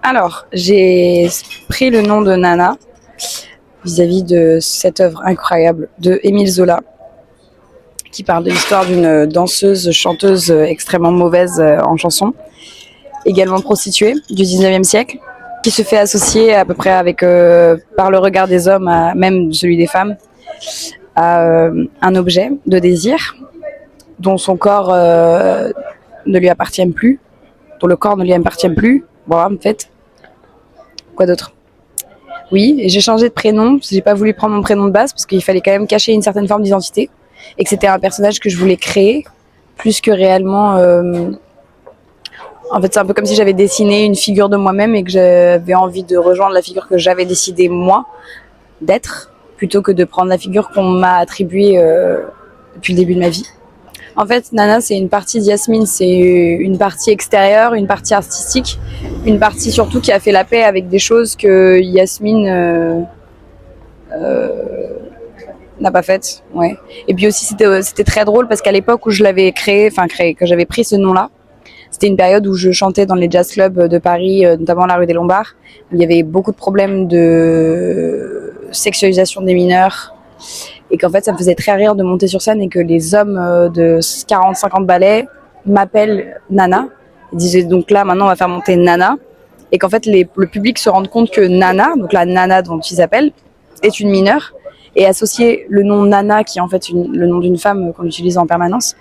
Alors, j'ai pris le nom de Nana vis-à-vis de cette œuvre incroyable de Émile Zola, qui parle de l'histoire d'une danseuse, chanteuse extrêmement mauvaise en chanson, également prostituée du 19e siècle, qui se fait associer à peu près avec, par le regard des hommes, même celui des femmes, à un objet de désir dont son corps ne lui appartient plus, dont le corps ne lui appartient plus. Bon, en fait, quoi d'autre? Oui, et j'ai changé de prénom, parce que j'ai pas voulu prendre mon prénom de base, parce qu'il fallait quand même cacher une certaine forme d'identité, et que c'était un personnage que je voulais créer, plus que réellement... En fait, c'est un peu comme si j'avais dessiné une figure de moi-même et que j'avais envie de rejoindre la figure que j'avais décidé, moi, d'être, plutôt que de prendre la figure qu'on m'a attribuée depuis le début de ma vie. En fait, Nana, c'est une partie d'Yasmine, c'est une partie extérieure, une partie artistique, une partie surtout qui a fait la paix avec des choses que Yasmine n'a pas faites. Ouais. Et puis aussi, c'était très drôle parce qu'à l'époque où je l'avais créé, que j'avais pris ce nom-là, c'était une période où je chantais dans les jazz clubs de Paris, notamment la rue des Lombards, où il y avait beaucoup de problèmes de sexualisation des mineurs. Et qu'en fait, ça me faisait très rire de monter sur scène et que les hommes de 40-50 ballets m'appellent Nana. Ils disaient donc là, maintenant, on va faire monter Nana. Et qu'en fait, le public se rende compte que Nana, donc la Nana dont ils appellent, est une mineure. Et associer le nom Nana, qui est en fait le nom d'une femme qu'on utilise en permanence,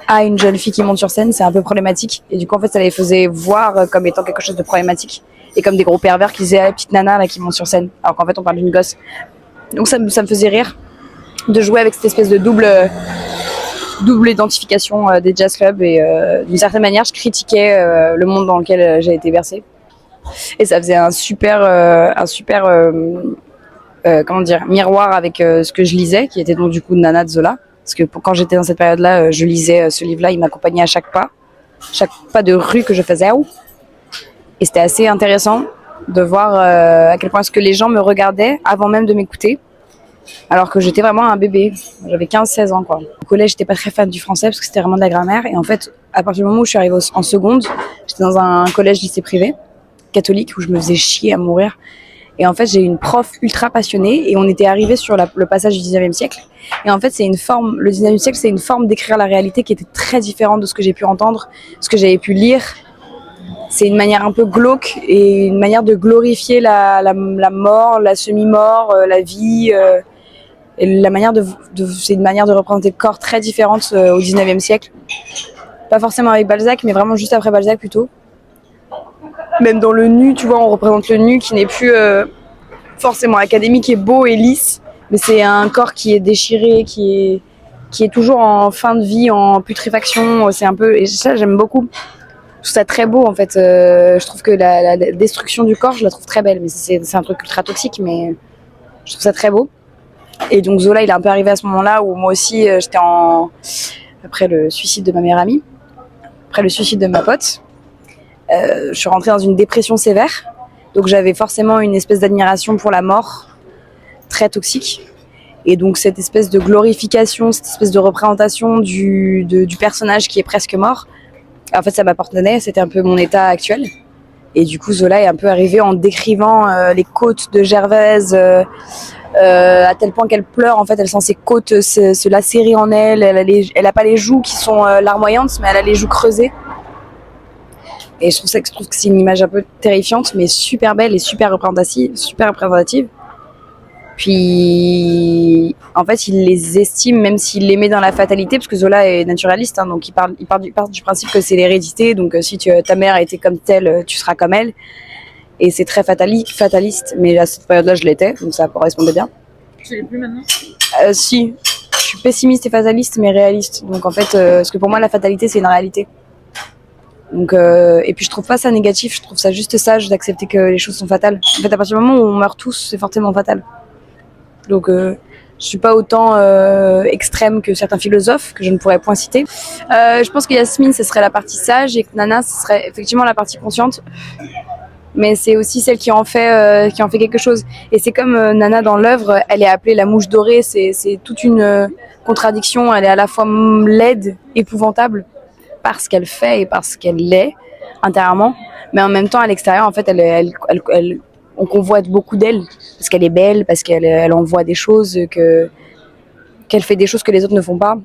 à une jeune fille qui monte sur scène, c'est un peu problématique. Et du coup, en fait, ça les faisait voir comme étant quelque chose de problématique. Et comme des gros pervers qui disaient « Ah, la petite Nana là, qui monte sur scène ». Alors qu'en fait, on parle d'une gosse. Donc ça me faisait rire de jouer avec cette espèce de double identification des jazz clubs et d'une certaine manière je critiquais le monde dans lequel j'ai été bercée et ça faisait un super comment dire, miroir avec ce que je lisais qui était donc du coup Nana de Zola, parce que quand j'étais dans cette période là je lisais ce livre là, il m'accompagnait à chaque pas de rue que je faisais et c'était assez intéressant de voir à quel point est-ce que les gens me regardaient avant même de m'écouter. Alors que j'étais vraiment un bébé, j'avais 15-16 ans quoi. Au collège, j'étais pas très fan du français parce que c'était vraiment de la grammaire. Et en fait, à partir du moment où je suis arrivée en seconde, j'étais dans un collège-lycée privé, catholique, où je me faisais chier à mourir. Et en fait, j'ai eu une prof ultra passionnée et on était arrivé sur le passage du 19e siècle. Et en fait, le 19e siècle, c'est une forme d'écrire la réalité qui était très différente de ce que j'ai pu entendre, ce que j'avais pu lire. C'est une manière un peu glauque et une manière de glorifier la mort, la semi-mort, la vie. Et c'est une manière de représenter le corps très différente au 19e siècle. Pas forcément avec Balzac, mais vraiment juste après Balzac plutôt. Même dans le nu, tu vois, on représente le nu qui n'est plus forcément académique et beau et lisse, mais c'est un corps qui est déchiré, qui est toujours en fin de vie, en putréfaction. C'est un peu, et ça j'aime beaucoup. Je trouve ça très beau en fait. Je trouve que la destruction du corps, je la trouve très belle, mais c'est un truc ultra toxique, mais je trouve ça très beau. Et donc Zola, il est un peu arrivé à ce moment-là où moi aussi, après le suicide de ma meilleure amie, après le suicide de ma pote, je suis rentrée dans une dépression sévère. Donc j'avais forcément une espèce d'admiration pour la mort, très toxique. Et donc cette espèce de glorification, cette espèce de représentation du personnage qui est presque mort, en fait ça m'appartenait, c'était un peu mon état actuel. Et du coup Zola est un peu arrivé en décrivant les côtes de Gervaise, à tel point qu'elle pleure, en fait elle sent ses côtes se lacérer en elle, elle a pas les joues qui sont larmoyantes, mais elle a les joues creusées. Et je trouve que c'est une image un peu terrifiante, mais super belle et super représentative. Puis, en fait, il les estime, même s'il les met dans la fatalité, parce que Zola est naturaliste, hein, donc il part du principe que c'est l'hérédité, donc si ta mère a été comme telle, tu seras comme elle. Et c'est très fataliste, mais à cette période-là, je l'étais, donc ça correspondait bien. Tu l'es plus maintenant ? Si, je suis pessimiste et fataliste, mais réaliste. Donc en fait, parce que pour moi, la fatalité, c'est une réalité. Donc, et puis je trouve pas ça négatif, je trouve ça juste sage d'accepter que les choses sont fatales. En fait, à partir du moment où on meurt tous, c'est forcément fatal. Donc, je suis pas autant extrême que certains philosophes que je ne pourrais point citer. Je pense que Yasmine, ce serait la partie sage et que Nana, ce serait effectivement la partie consciente. Mais c'est aussi celle qui en fait quelque chose. Et c'est comme Nana dans l'œuvre, elle est appelée la mouche dorée. C'est toute une contradiction. Elle est à la fois laide, épouvantable, parce qu'elle fait et parce qu'elle l'est. intérieurement, mais en même temps à l'extérieur en fait on convoite beaucoup d'elle parce qu'elle est belle, parce qu'elle envoie des choses, qu'elle fait des choses que les autres ne font pas.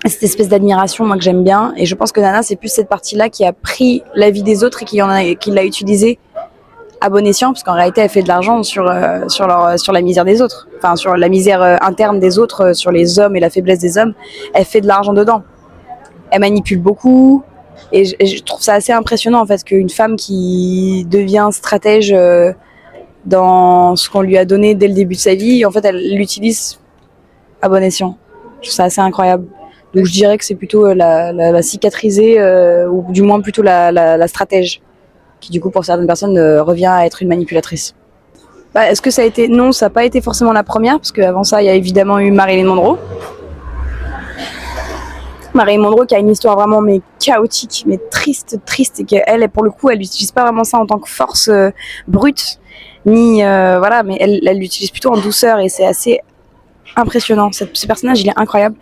Cette espèce d'admiration, moi, que j'aime bien. Et je pense que Nana, c'est plus cette partie-là qui a pris la vie des autres et qui l'a utilisée à bon escient, parce qu'en réalité, elle fait de l'argent sur la misère des autres. Enfin, sur la misère interne des autres, sur les hommes et la faiblesse des hommes. Elle fait de l'argent dedans. Elle manipule beaucoup. Et je trouve ça assez impressionnant, en fait, qu'une femme qui devient stratège dans ce qu'on lui a donné dès le début de sa vie, en fait, elle l'utilise à bon escient. Je trouve ça assez incroyable. Donc je dirais que c'est plutôt la cicatrisée, ou du moins plutôt la stratège, qui du coup pour certaines personnes revient à être une manipulatrice. Est-ce que ça a été... Non, ça n'a pas été forcément la première, parce qu'avant ça, il y a évidemment eu Marilyn Monroe. Marilyn Monroe qui a une histoire vraiment mais chaotique, mais triste, et qu'elle, pour le coup, elle n'utilise pas vraiment ça en tant que force brute, ni... voilà, mais elle l'utilise plutôt en douceur, et c'est assez... impressionnant. Ce personnage, il est incroyable.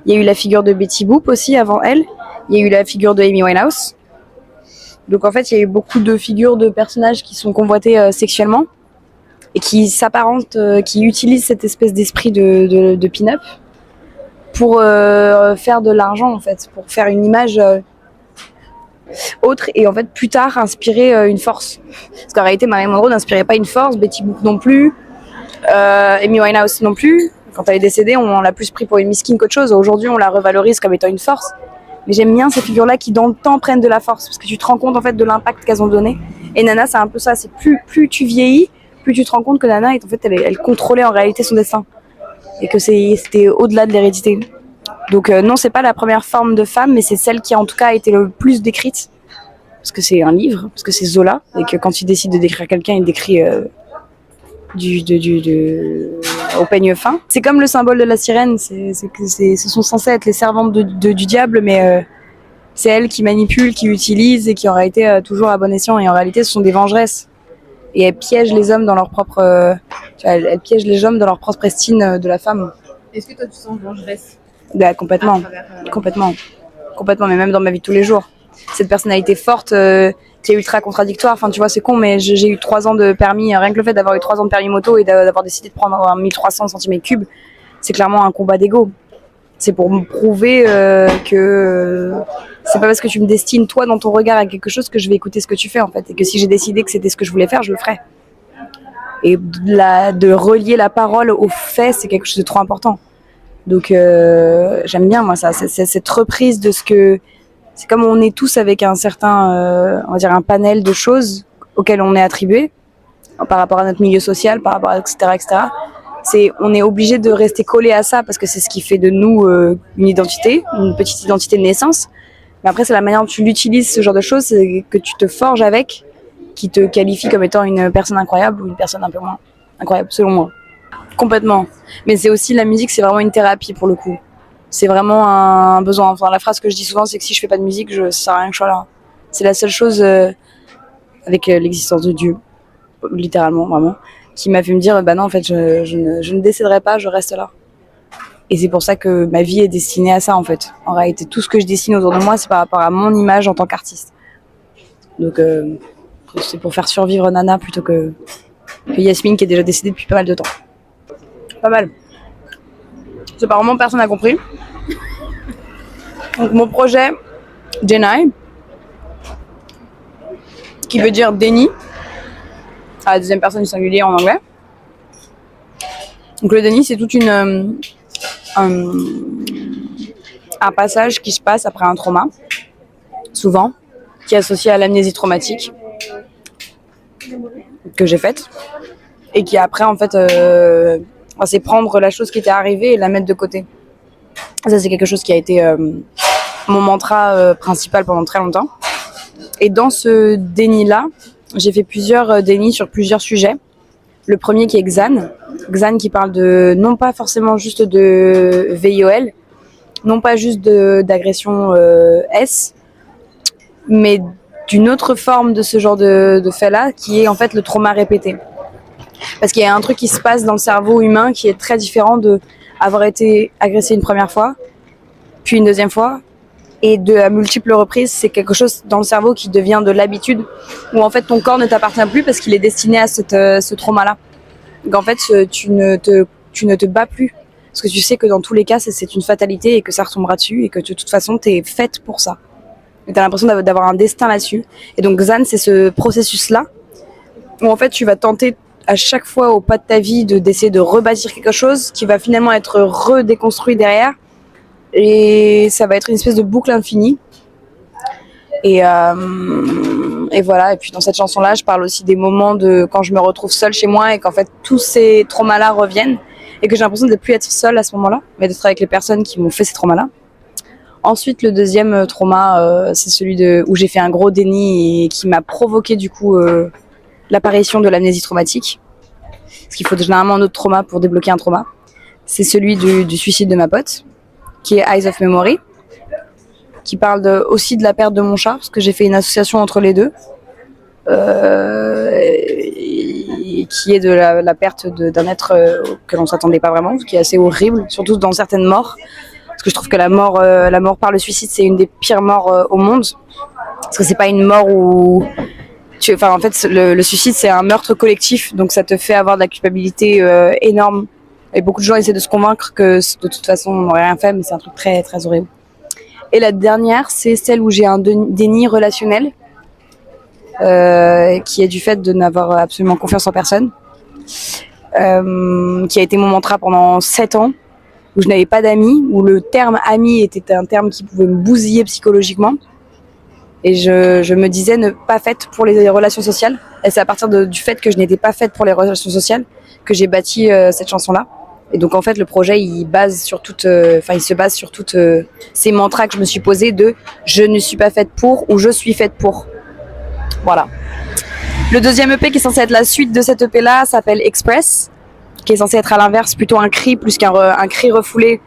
Il y a eu la figure de Betty Boop aussi avant elle. Il y a eu la figure de Amy Winehouse. Donc en fait, il y a eu beaucoup de figures de personnages qui sont convoités sexuellement et qui s'apparentent, qui utilisent cette espèce d'esprit de pin-up pour faire de l'argent en fait, pour faire une image autre et en fait plus tard inspirer une force. Parce qu'en réalité, Marilyn Monroe n'inspirait pas une force, Betty Boop non plus, Amy Winehouse non plus. Quand elle est décédée, on l'a plus pris pour une miskine qu'autre chose. Aujourd'hui, on la revalorise comme étant une force. Mais j'aime bien ces figures-là qui, dans le temps, prennent de la force. Parce que tu te rends compte, en fait, de l'impact qu'elles ont donné. Et Nana, c'est un peu ça. C'est plus tu vieillis, plus tu te rends compte que Nana, en fait, elle contrôlait en réalité son destin. Et que c'était au-delà de l'hérédité. Donc, non, c'est pas la première forme de femme, mais c'est celle qui, en tout cas, a été le plus décrite. Parce que c'est un livre, parce que c'est Zola. Et que quand il décide de décrire quelqu'un, il décrit... au peigne fin. C'est comme le symbole de la sirène, ce sont censés être les servantes du diable, mais c'est elles qui manipulent, qui utilisent et qui en réalité toujours à bon escient. Et en réalité, ce sont des vengeresses. Et elles piègent les hommes dans leur propre, elles piègent les hommes dans leur propre estime de la femme. Est-ce que toi tu sens vengeresse? Complètement, complètement, mais même dans ma vie de tous les jours. Cette personnalité forte. Qui est ultra contradictoire, enfin tu vois c'est con mais j'ai eu 3 ans de permis, rien que le fait d'avoir eu 3 ans de permis moto et d'avoir décidé de prendre un 1300 cm3, c'est clairement un combat d'ego. C'est pour me prouver que c'est pas parce que tu me destines toi dans ton regard à quelque chose que je vais écouter ce que tu fais en fait, et que si j'ai décidé que c'était ce que je voulais faire, je le ferai. Et de relier la parole aux faits, c'est quelque chose de trop important. Donc j'aime bien moi ça, c'est cette reprise de ce que... C'est comme on est tous avec un certain, on va dire un panel de choses auxquelles on est attribué par rapport à notre milieu social, par rapport à etc. On est obligé de rester collé à ça parce que c'est ce qui fait de nous une identité, une petite identité de naissance. Mais après, c'est la manière dont tu l'utilises, ce genre de choses, que tu te forges avec, qui te qualifie comme étant une personne incroyable ou une personne un peu moins incroyable, selon moi. Complètement. Mais c'est aussi, la musique, c'est vraiment une thérapie pour le coup. C'est vraiment un besoin. Enfin, la phrase que je dis souvent, c'est que si je fais pas de musique, ça sert à rien que je sois là. C'est la seule chose, avec l'existence de Dieu, littéralement, vraiment, qui m'a fait me dire, bah non, en fait, je ne décéderai pas, je reste là. Et c'est pour ça que ma vie est destinée à ça, en fait. En réalité, tout ce que je dessine autour de moi, c'est par rapport à mon image en tant qu'artiste. Donc, c'est pour faire survivre Nana plutôt que Yasmine, qui est déjà décédée depuis pas mal de temps. Pas mal. C'est pas vraiment personne n'a compris. Donc mon projet, Deny, qui veut dire déni, à la deuxième personne du singulier en anglais. Donc le déni, c'est toute un passage qui se passe après un trauma, souvent, qui est associé à l'amnésie traumatique que j'ai faite, et qui après en fait c'est prendre la chose qui était arrivée et la mettre de côté. Ça c'est quelque chose qui a été mon mantra principal pendant très longtemps. Et dans ce déni-là, j'ai fait plusieurs dénis sur plusieurs sujets. Le premier qui est Xan qui parle de, non pas forcément juste de VIOL, non pas juste d'agression S, mais d'une autre forme de ce genre de fait-là, qui est en fait le trauma répété. Parce qu'il y a un truc qui se passe dans le cerveau humain qui est très différent de avoir été agressé une première fois, puis une deuxième fois, Et à multiples reprises, c'est quelque chose dans le cerveau qui devient de l'habitude, où en fait ton corps ne t'appartient plus parce qu'il est destiné à ce trauma-là. Donc en fait, tu ne te bats plus. Parce que tu sais que dans tous les cas, c'est une fatalité et que ça retombera dessus et que de toute façon, tu es faite pour ça. Et tu as l'impression d'avoir un destin là-dessus. Et donc Xan, c'est ce processus-là où en fait, tu vas tenter à chaque fois au pas de ta vie d'essayer de rebâtir quelque chose qui va finalement être redéconstruit derrière. Et ça va être une espèce de boucle infinie. Et voilà. Et puis dans cette chanson-là, je parle aussi des moments de quand je me retrouve seule chez moi et qu'en fait tous ces traumas-là reviennent et que j'ai l'impression de ne plus être seule à ce moment-là, mais d'être avec les personnes qui m'ont fait ces traumas-là. Ensuite, le deuxième trauma, c'est celui où j'ai fait un gros déni et qui m'a provoqué du coup l'apparition de l'amnésie traumatique. Parce qu'il faut généralement un autre trauma pour débloquer un trauma. C'est celui du suicide de ma pote, qui est Eyes of Memory, qui parle aussi de la perte de mon chat, parce que j'ai fait une association entre les deux, qui est de la perte d'un être que l'on ne s'attendait pas vraiment, ce qui est assez horrible, surtout dans certaines morts. Parce que je trouve que la mort par le suicide, c'est une des pires morts au monde. Parce que c'est pas une mort où... en fait, le suicide, c'est un meurtre collectif, donc ça te fait avoir de la culpabilité énorme. Et beaucoup de gens essaient de se convaincre que de toute façon, on n'aurait rien fait, mais c'est un truc très, très horrible. Et la dernière, c'est celle où j'ai un déni relationnel, qui est du fait de n'avoir absolument confiance en personne, qui a été mon mantra pendant 7 ans, où je n'avais pas d'amis, où le terme ami était un terme qui pouvait me bousiller psychologiquement. Et je me disais ne pas faite pour les relations sociales. Et c'est à partir du fait que je n'étais pas faite pour les relations sociales que j'ai bâti cette chanson-là. Et donc en fait le projet il se base sur toutes ces mantras que je me suis posés de je ne suis pas faite pour ou je suis faite pour. Voilà. Le deuxième EP qui est censé être la suite de cet EP là s'appelle Express, qui est censé être à l'inverse plutôt un cri plus qu'un cri refoulé.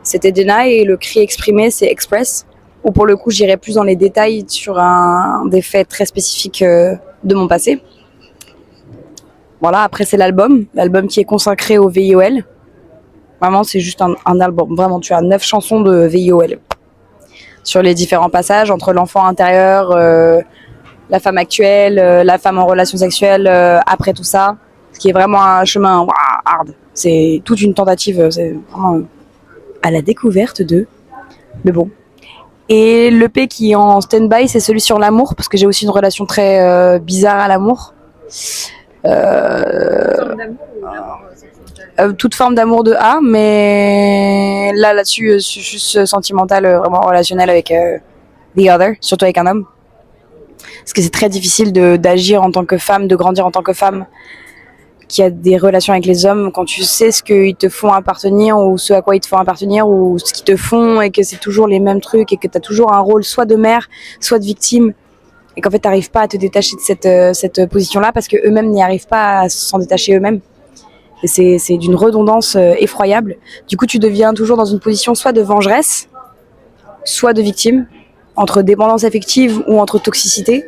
C'était Deny et le cri exprimé c'est Express. Ou pour le coup j'irai plus dans les détails sur des faits très spécifiques de mon passé. Voilà, après c'est l'album qui est consacré au VIOL. Vraiment, c'est juste un album. Vraiment, tu as 9 chansons de VIOL. Sur les différents passages, entre l'enfant intérieur, la femme actuelle, la femme en relation sexuelle, après tout ça. Ce qui est vraiment un chemin hard. C'est toute une tentative. C'est vraiment à la découverte de... Mais bon. Et l'EP qui est en stand-by, c'est celui sur l'amour, parce que j'ai aussi une relation très bizarre à l'amour. Toute forme d'amour de A, mais là-dessus, je suis juste sentimentale, vraiment relationnelle avec the other, surtout avec un homme. Parce que c'est très difficile d'agir en tant que femme, de grandir en tant que femme qui a des relations avec les hommes quand tu sais ce qu'ils te font appartenir ou ce à quoi ils te font appartenir ou ce qu'ils te font et que c'est toujours les mêmes trucs et que tu as toujours un rôle soit de mère, soit de victime et qu'en fait tu n'arrives pas à te détacher de cette position-là parce qu'eux-mêmes n'y arrivent pas à s'en détacher eux-mêmes. Et c'est d'une redondance effroyable. Du coup, tu deviens toujours dans une position soit de vengeresse, soit de victime, entre dépendance affective ou entre toxicité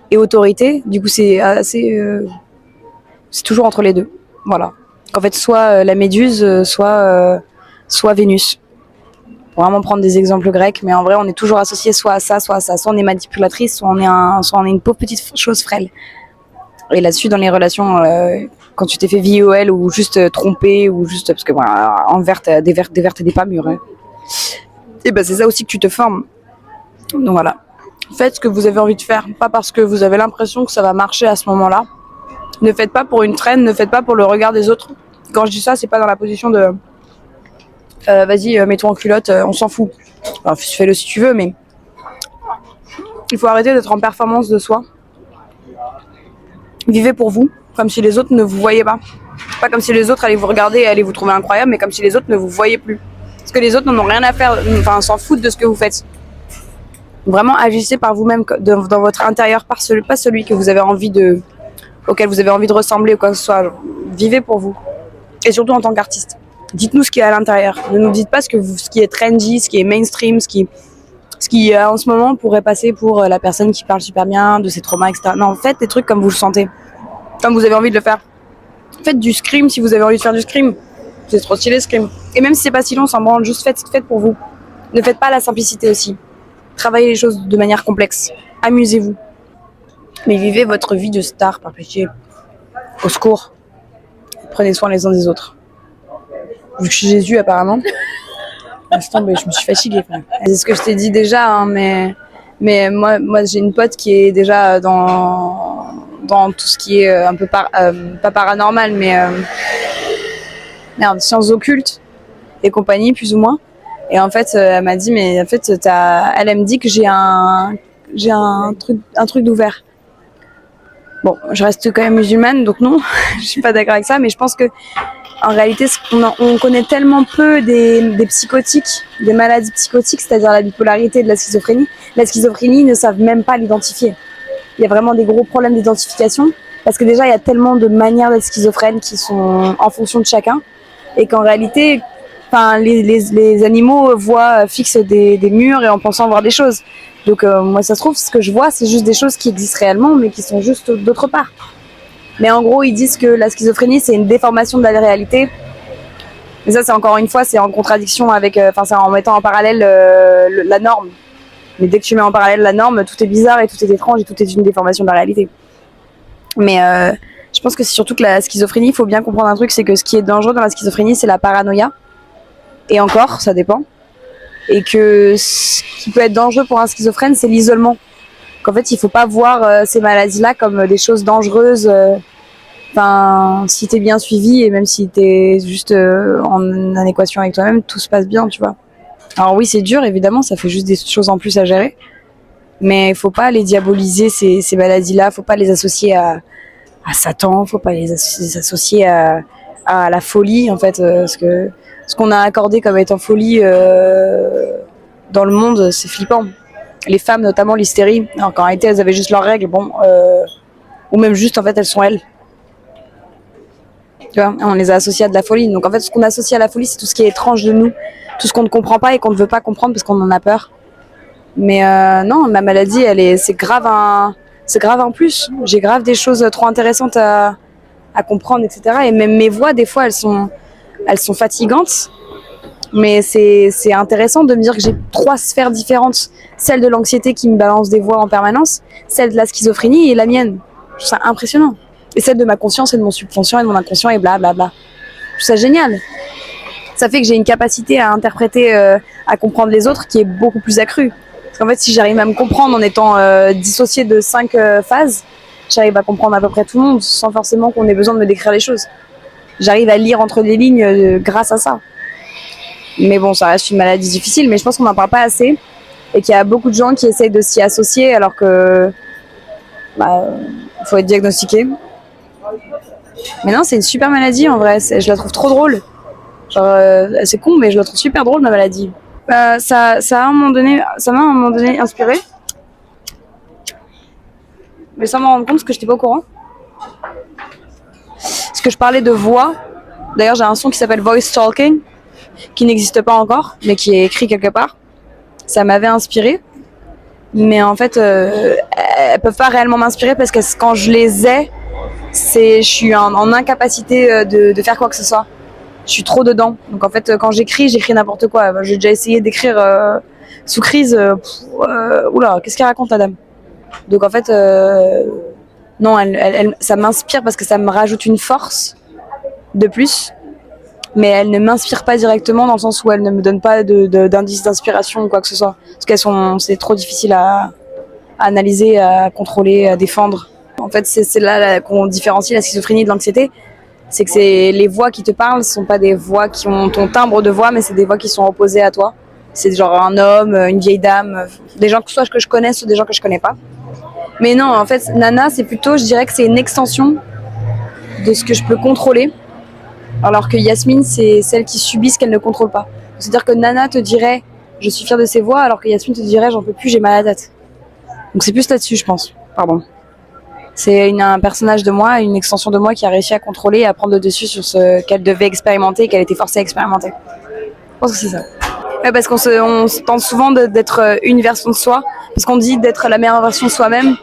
et autorité. Du coup, c'est assez... c'est toujours entre les deux. Voilà. En fait, soit la méduse, soit Vénus. Pour vraiment prendre des exemples grecs, mais en vrai, on est toujours associé soit à ça, soit à ça. Soit on est manipulatrice, soit on est une pauvre petite chose frêle. Et là-dessus, dans les relations, quand tu t'es fait VOL ou juste trompé, ou juste parce que en vert, des vertes et des pas mûres. Hein. Et ben c'est ça aussi que tu te formes. Donc voilà. Faites ce que vous avez envie de faire, pas parce que vous avez l'impression que ça va marcher à ce moment-là. Ne faites pas pour une traîne, ne faites pas pour le regard des autres. Quand je dis ça, c'est pas dans la position de vas-y, mets-toi en culotte, on s'en fout. Enfin, fais-le si tu veux, mais il faut arrêter d'être en performance de soi. Vivez pour vous, comme si les autres ne vous voyaient pas. Pas comme si les autres allaient vous regarder et allaient vous trouver incroyable, mais comme si les autres ne vous voyaient plus. Parce que les autres n'en ont rien à faire, enfin, s'en foutent de ce que vous faites. Vraiment, agissez par vous-même dans votre intérieur, pas celui que vous avez envie auquel vous avez envie de ressembler ou quoi que ce soit. Vivez pour vous. Et surtout en tant qu'artiste. Dites-nous ce qui est à l'intérieur. Ne nous dites pas ce qui est trendy, ce qui est mainstream, ce qui en ce moment pourrait passer pour la personne qui parle super bien de ses traumas, etc. Non, faites des trucs comme vous le sentez. Comme vous avez envie de le faire. Faites du scream si vous avez envie de faire du scream. C'est trop stylé, scream. Et même si c'est pas si long, sans branle, juste faites pour vous. Ne faites pas la simplicité aussi. Travaillez les choses de manière complexe. Amusez-vous. Mais vivez votre vie de star, par pitié. Au secours. Prenez soin les uns des autres. Vu que je suis Jésus, apparemment. Laisse tomber, je me suis fatiguée. C'est ce que je t'ai dit déjà, hein, mais moi j'ai une pote qui est déjà dans tout ce qui est un peu pas paranormal, mais sciences occultes et compagnie, plus ou moins. Et en fait, elle m'a dit, mais en fait, elle me dit que j'ai un truc d'ouvert. Bon, je reste quand même musulmane, donc non, je suis pas d'accord avec ça, mais je pense que en réalité, on connaît tellement peu des psychotiques, des maladies psychotiques, c'est-à-dire la bipolarité et de la schizophrénie. La schizophrénie, ils ne savent même pas l'identifier. Il y a vraiment des gros problèmes d'identification, parce que déjà, il y a tellement de manières d'être schizophrène qui sont en fonction de chacun, et qu'en réalité, les animaux fixent des murs et en pensant voir des choses. Donc moi, ça se trouve, ce que je vois, c'est juste des choses qui existent réellement, mais qui sont juste d'autre part. Mais en gros, ils disent que la schizophrénie, c'est une déformation de la réalité. Mais ça, c'est encore une fois, c'est en contradiction avec, c'est en mettant en parallèle la norme. Mais dès que tu mets en parallèle la norme, tout est bizarre et tout est étrange et tout est une déformation de la réalité. Mais je pense que c'est surtout que la schizophrénie, il faut bien comprendre un truc, c'est que ce qui est dangereux dans la schizophrénie, c'est la paranoïa. Et encore, ça dépend. Et que ce qui peut être dangereux pour un schizophrène, c'est l'isolement. Qu'en fait, il faut pas voir ces maladies-là comme des choses dangereuses. Si t'es bien suivi et même si t'es juste en adéquation avec toi-même, tout se passe bien, tu vois. Alors oui, c'est dur, évidemment, ça fait juste des choses en plus à gérer. Mais il faut pas les diaboliser, ces maladies-là. Faut pas les associer à Satan. Faut pas les associer à la folie, en fait. Parce que ce qu'on a accordé comme étant folie dans le monde, c'est flippant. Les femmes, notamment l'hystérie, alors qu'en réalité, elles avaient juste leurs règles, ou même juste, en fait, elles sont elles. Tu vois, on les a associées à de la folie. Donc, en fait, ce qu'on associe à la folie, c'est tout ce qui est étrange de nous, tout ce qu'on ne comprend pas et qu'on ne veut pas comprendre parce qu'on en a peur. Mais non, ma maladie, c'est grave un plus. J'ai grave des choses trop intéressantes à comprendre, etc. Et même mes voix, des fois, elles sont fatigantes. Mais c'est intéressant de me dire que j'ai 3 sphères différentes. Celle de l'anxiété qui me balance des voix en permanence, celle de la schizophrénie et la mienne. Je trouve ça impressionnant. Et celle de ma conscience et de mon subconscient et de mon inconscient et blablabla. Je trouve ça génial. Ça fait que j'ai une capacité à interpréter, à comprendre les autres qui est beaucoup plus accrue. Parce qu'en fait, si j'arrive à me comprendre en étant dissociée de 5 phases, j'arrive à comprendre à peu près tout le monde sans forcément qu'on ait besoin de me décrire les choses. J'arrive à lire entre les lignes grâce à ça. Mais bon, ça reste une maladie difficile, mais je pense qu'on n'en parle pas assez et qu'il y a beaucoup de gens qui essayent de s'y associer alors que faut être diagnostiqué. Mais non, c'est une super maladie en vrai, je la trouve trop drôle. Genre, c'est con, mais je la trouve super drôle, ma maladie. Ça m'a à un moment donné inspiré. Mais sans m'en rendre compte, parce que j'étais pas au courant. Parce que je parlais de voix. D'ailleurs, j'ai un son qui s'appelle Voice Talking, qui n'existe pas encore, mais qui est écrit quelque part. Ça m'avait inspiré. Mais en fait, elles peuvent pas réellement m'inspirer parce que quand je les ai, je suis en incapacité de faire quoi que ce soit. Je suis trop dedans. Donc en fait, quand j'écris n'importe quoi. J'ai déjà essayé d'écrire sous crise. Oula, qu'est-ce qu'elle raconte, la dame? Donc en fait, non, ça m'inspire parce que ça me rajoute une force de plus. Mais elle ne m'inspire pas directement dans le sens où elle ne me donne pas d'indices d'inspiration ou quoi que ce soit. Parce c'est trop difficile à analyser, à contrôler, à défendre. En fait, c'est là qu'on différencie la schizophrénie de l'anxiété. C'est que les voix qui te parlent ne sont pas des voix qui ont ton timbre de voix, mais c'est des voix qui sont opposées à toi. C'est genre un homme, une vieille dame, des gens soit que je connais, soit des gens que je connais pas. Mais non, en fait, Nana, c'est plutôt, je dirais que c'est une extension de ce que je peux contrôler. Alors que Yasmine, c'est celle qui subit ce qu'elle ne contrôle pas. C'est-à-dire que Nana te dirait je suis fière de ses voix, alors que Yasmine te dirait j'en peux plus, j'ai mal à la tête. Donc c'est plus là-dessus, je pense. Pardon. C'est un personnage de moi, une extension de moi qui a réussi à contrôler et à prendre le dessus sur ce qu'elle devait expérimenter et qu'elle était forcée à expérimenter. Je pense que c'est ça. Ouais, parce qu'on se tente souvent d'être une version de soi, parce qu'on dit d'être la meilleure version de soi-même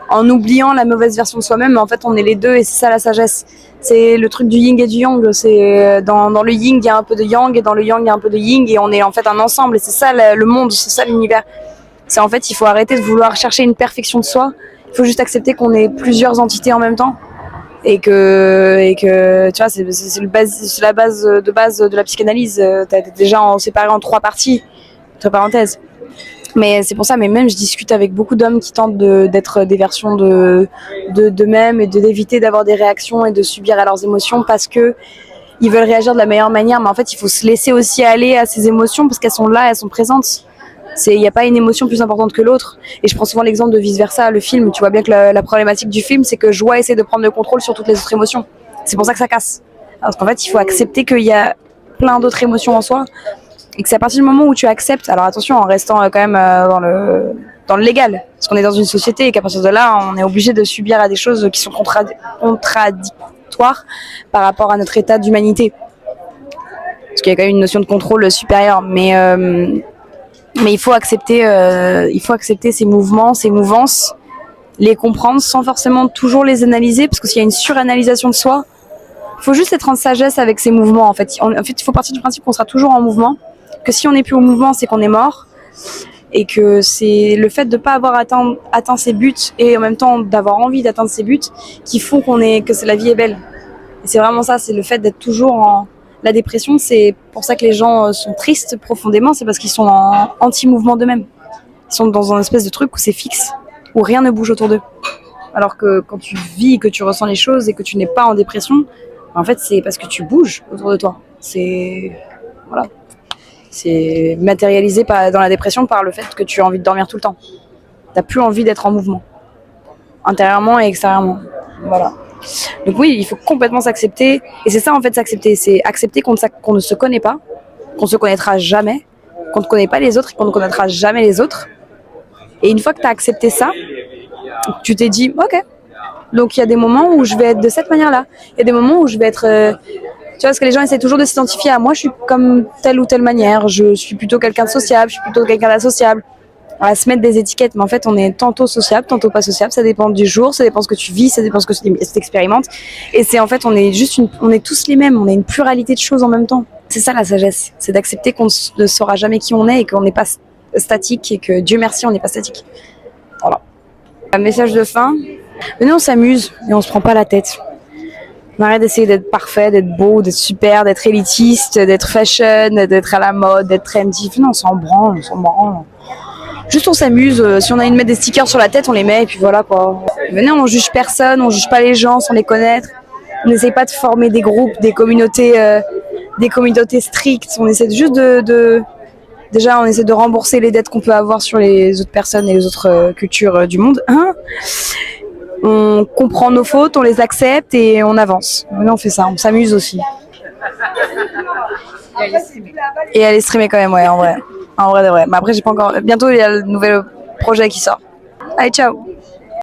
en oubliant la mauvaise version de soi-même, mais en fait on est les deux et c'est ça la sagesse. C'est le truc du yin et du yang, c'est dans le yin il y a un peu de yang et dans le yang il y a un peu de yin et on est en fait un ensemble et c'est ça le monde, c'est ça l'univers. C'est en fait, il faut arrêter de vouloir chercher une perfection de soi. Il faut juste accepter qu'on est plusieurs entités en même temps. Et que tu vois, c'est la base de la psychanalyse. T'as déjà séparé en 3 parties, entre parenthèses. Mais c'est pour ça, mais même je discute avec beaucoup d'hommes qui tentent d'être des versions d'eux-mêmes et d'éviter d'avoir des réactions et de subir à leurs émotions parce que ils veulent réagir de la meilleure manière. Mais en fait, il faut se laisser aussi aller à ces émotions parce qu'elles sont là, elles sont présentes. Il n'y a pas une émotion plus importante que l'autre. Et je prends souvent l'exemple de Vice Versa, le film. Tu vois bien que la problématique du film, c'est que Joie essaie de prendre le contrôle sur toutes les autres émotions. C'est pour ça que ça casse. Parce qu'en fait, il faut accepter qu'il y a plein d'autres émotions en soi. Et que c'est à partir du moment où tu acceptes, alors attention, en restant quand même dans le légal, parce qu'on est dans une société et qu'à partir de là, on est obligé de subir à des choses qui sont contradictoires par rapport à notre état d'humanité. Parce qu'il y a quand même une notion de contrôle supérieur. Mais il faut accepter ces mouvements, ces mouvances, les comprendre sans forcément toujours les analyser, parce que s'il y a une suranalysation de soi, il faut juste être en sagesse avec ces mouvements. En fait, il faut partir du principe qu'on sera toujours en mouvement, que si on n'est plus au mouvement, c'est qu'on est mort, et que c'est le fait de ne pas avoir atteint ses buts et en même temps d'avoir envie d'atteindre ses buts qui font que la vie est belle. Et c'est vraiment ça, c'est le fait d'être toujours en... La dépression, c'est pour ça que les gens sont tristes profondément, c'est parce qu'ils sont en anti-mouvement d'eux-mêmes. Ils sont dans un espèce de truc où c'est fixe, où rien ne bouge autour d'eux. Alors que quand tu vis, que tu ressens les choses et que tu n'es pas en dépression, en fait, c'est parce que tu bouges autour de toi. Voilà. C'est matérialisé dans la dépression par le fait que tu as envie de dormir tout le temps. T'as plus envie d'être en mouvement, intérieurement et extérieurement. Voilà. Donc oui, il faut complètement s'accepter. Et c'est ça en fait, s'accepter. C'est accepter qu'on ne se connaît pas, qu'on ne se connaîtra jamais, qu'on ne connaît pas les autres et qu'on ne connaîtra jamais les autres. Et une fois que tu as accepté ça, tu t'es dit, ok, donc il y a des moments où je vais être de cette manière-là. Il y a des moments où je vais être... tu vois, parce que les gens essaient toujours de s'identifier à moi, je suis comme telle ou telle manière. Je suis plutôt quelqu'un de sociable, je suis plutôt quelqu'un d'associable. À se mettre des étiquettes, mais en fait on est tantôt sociable, tantôt pas sociable, ça dépend du jour, ça dépend de ce que tu vis, ça dépend de ce que tu expérimentes. Et c'est en fait on est tous les mêmes, on est une pluralité de choses en même temps. C'est ça la sagesse, c'est d'accepter qu'on ne saura jamais qui on est et qu'on n'est pas statique et que Dieu merci on n'est pas statique. Voilà. Un message de fin. Venez, on s'amuse et on se prend pas la tête. On arrête d'essayer d'être parfait, d'être beau, d'être super, d'être élitiste, d'être fashion, d'être à la mode, d'être trendy. Non, on s'en branle, on s'en branle. Juste on s'amuse, si on a envie de mettre des stickers sur la tête, on les met et puis voilà quoi. Venez, on juge personne, on juge pas les gens sans les connaître. On n'essaie pas de former des groupes, des communautés strictes. On essaie juste déjà on essaie de rembourser les dettes qu'on peut avoir sur les autres personnes et les autres cultures du monde. On comprend nos fautes, on les accepte et on avance. Venez, on fait ça, on s'amuse aussi. Et elle est streamée quand même, ouais, en vrai. En vrai de vrai. Mais après, j'ai pas encore. Bientôt, il y a le nouvel projet qui sort. Allez, ciao!